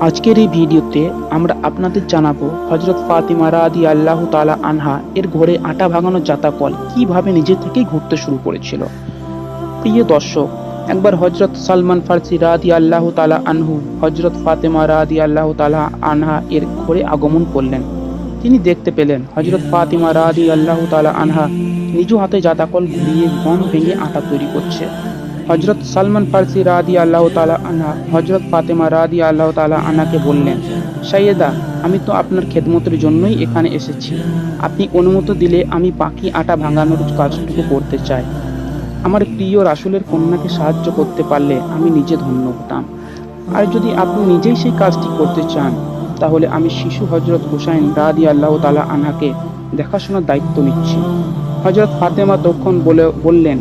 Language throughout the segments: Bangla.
আজকের এই ভিডিওতে আমরা আপনাদের জানাবো হযরত ফাতিমা রাদিয়াল্লাহু তাআলা আনহা এর ঘরে আটা ভাঙানোর জাতাকল কিভাবে নিজে থেকেই ঘুরতে শুরু করেছিল। প্রিয় দর্শক, একবার হযরত সালমান ফারসি রাদিয়াল্লাহু তাআলা আনহু হযরত ফাতিমা রাদিয়াল্লাহু তাআলা আনহা এর ঘরে আগমন করলেন। তিনি দেখতে পেলেন হযরত ফাতিমা রাদিয়াল্লাহু তাআলা আনহা নিজ হাতে জাতাকল ঘুরিয়ে গম ভেঙে আটা তৈরি করছে। হযরত সালমান ফারসি রাদিয়াল্লাহু তাআলা আনহা হযরত ফাতিমা রাদিয়াল্লাহু তাআলা আনহাকে বললেন, সাইয়েদা, আমি তো আপনার খেদমতের জন্যই এখানে এসেছি। আপনি অনুমতি দিলে আমি বাকি আটা ভাঙানোর কাজটুকু করতে চাই। আমার প্রিয় রাসূলের কন্যাকে সাহায্য করতে পারলে আমি নিজে ধন্য হতাম। আর যদি আপনি নিজেই সেই কাজটি করতে চান, তাহলে আমি শিশু হযরত হুসাইন রাদিয়াল্লাহু তাআলা আনহাকে দেখাশোনার দায়িত্ব নিচ্ছি। হযরত ফাতেমা তখন বললেন,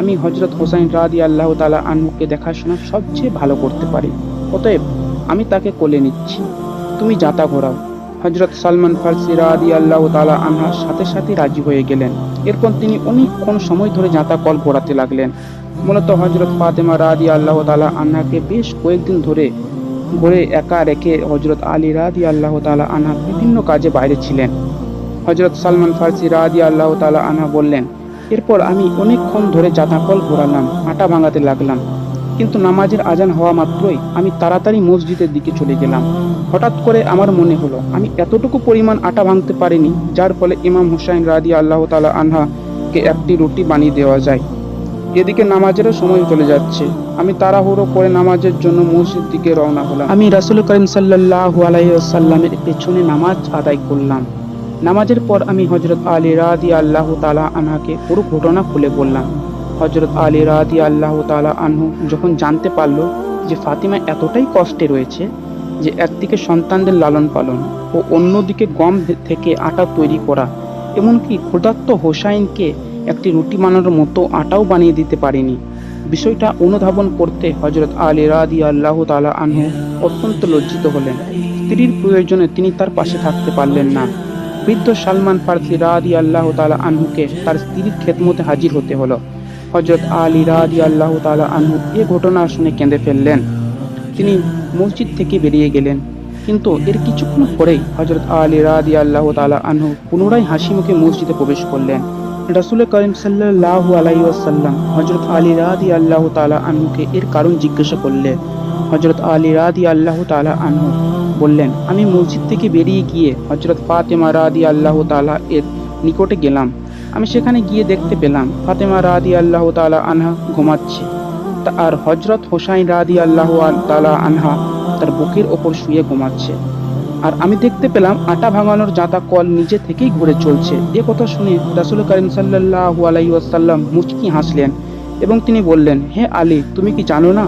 আমি হযরত হুসাইন রাদিয়াল্লাহু তাআলা আনহুকে দেখাশোনা সবচেয়ে ভালো করতে পারি, অতএব আমি তাকে কোলে নিচ্ছি, তুমি যাতা ঘোরাও। হযরত সালমান ফারসি রাদিয়াল্লাহু তাআলা আনহা সাথে সাথে রাজি হয়ে গেলেন। এরপর তিনি অনেকক্ষণ সময় ধরে যাতা কল ঘোরাতে লাগলেন। মূলত হযরত ফাতেমা রাদিয়াল্লাহু তাআলা আনহাকে বেশ কয়েকদিন ধরে ঘরে একা রেখে হযরত আলী রাদিয়াল্লাহু তাআলা আনহা বিভিন্ন কাজে বাইরে ছিলেন। হযরত সালমান ফারসি রাদিয়াল্লাহু তাআলা আনহা বললেন, এরপর আমি অনেকক্ষণ ধরে জাতাকল ঘোরালাম, আটা ভাঙাতে লাগলাম, কিন্তু নামাজের আজান হওয়া মাত্রই আমি তাড়াতাড়ি মসজিদের দিকে চলে গেলাম। হঠাৎ করে আমার মনে হলো আমি এতটুকু পরিমাণ আটা ভাঙতে পারিনি, যার ফলে ইমাম হুসাইন রাদিয়াল্লাহু তাআলা আনহাকে একটি রুটি বানিয়ে দেওয়া যায়। এদিকে নামাজেরও সময় চলে যাচ্ছে। আমি তাড়াহুড়ো করে নামাজের জন্য মসজিদ দিকে রওনা হলাম। আমি রাসূল করিম সাল্লাল্লাহু আলাইহি ওয়াসাল্লামের পেছনে নামাজ আদায় করলাম। নামাজের পর আমি হযরত আলী রাদিয়াল্লাহু তাআলা আনহাকে পুরো ঘটনা খুলে বললাম। হযরত আলী রাদিয়াল্লাহু তাআলা আনহু যখন জানতে পারল যে ফাতিমা এতটাই কষ্টে রয়েছে যে একদিকে সন্তানদের লালন পালন ও অন্যদিকে গম থেকে আটা তৈরি করা, এমনকি ক্ষুধার্ত হোসাইনকে একটি রুটি বানানোর মতো আটাও বানিয়ে দিতে পারেনি, বিষয়টা অনুধাবন করতে হযরত আলী রাদিয়াল্লাহু তাআলা আনহু অত্যন্ত লজ্জিত হলেন। স্ত্রীর প্রয়োজনে তিনি তার পাশে থাকতে পারলেন না। বৃদ্ধ সালমান ফারসি রাদিয়াল্লাহু তাআলা আনহুকে তার স্ত্রীর খেদমতে হাজির হতে হলো। হযরত আলী রাদিয়াল্লাহু তাআলা আনহু এই ঘটনা শুনে কেঁদে ফেললেন। তিনি মসজিদ থেকে বেরিয়ে গেলেন, কিন্তু এর কিছুক্ষণ পরেই হযরত আলী রাদিয়াল্লাহু তাআলা আনহু পুনরায় হাসি মুখে মসজিদে প্রবেশ করলেন। রাসূল করিম সাল্লাল্লাহু আলাইহি ওয়াসাল্লাম হযরত আলী রাদিয়াল্লাহু তাআলা আনহুকে এর কারণ জিজ্ঞাসা করলেন। হযরত আলী রাদিয়াল্লাহু তাআলা আনহু বললেন, আমি মসজিদ থেকে বেরিয়ে গিয়ে হযরত ফাতেমা রাদিয়াল্লাহু তাআলা এর নিকটে গেলাম। আমি সেখানে গিয়ে দেখতে পেলাম ফাতেমা রাদিয়াল্লাহু তাআলা আনহা ঘুমাচ্ছে, আর হযরত হুসাইন রাদিয়াল্লাহু তাআলা আনহা তার বুকের ওপর শুয়ে ঘুমাচ্ছে। আর আমি দেখতে পেলাম আটা ভাঙানোর জাতা কল নিজে থেকেই ঘুরে চলছে। এ কথা শুনে রাসূল করিম সাল্লাল্লাহু আলাইহি ওয়াসাল্লাম মুচকি হাসলেন এবং তিনি বললেন, হে আলী, তুমি কি জানো না,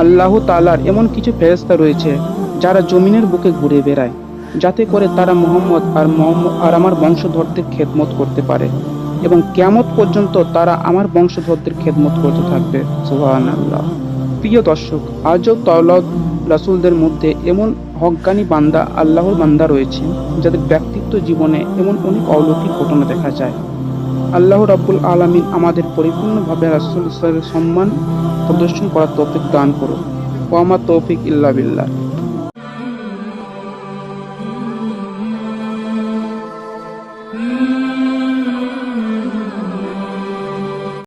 আল্লাহ তাআলার এমন কিছু ফেরেশতা রয়েছে যারা জমিনের বুকে ঘুরে বেড়ায়, যাতে করে তারা মুহাম্মদ আর আমার বংশধরদের খেদমত করতে পারে, এবং কিয়ামত পর্যন্ত তারা আমার বংশধরদের খেদমত করতে থাকবে। সুবহানাল্লাহ। প্রিয় দর্শক, আজও তাওলাদ রাসূলদের মধ্যে এমন হক্কানি বান্দা, আল্লাহর বান্দা রয়েছে যাদের ব্যক্তিত্ব জীবনে এমন অনেক অলৌকিক ঘটনা দেখা যায়। আল্লাহ রাব্বুল আলামিন আমাদের পরিপূর্ণভাবে রাসূলের সম্মান প্রদর্শন করার তৌফিক দান করুন। ওয়া মা তৌফিক ইল্লা বিল্লাহ।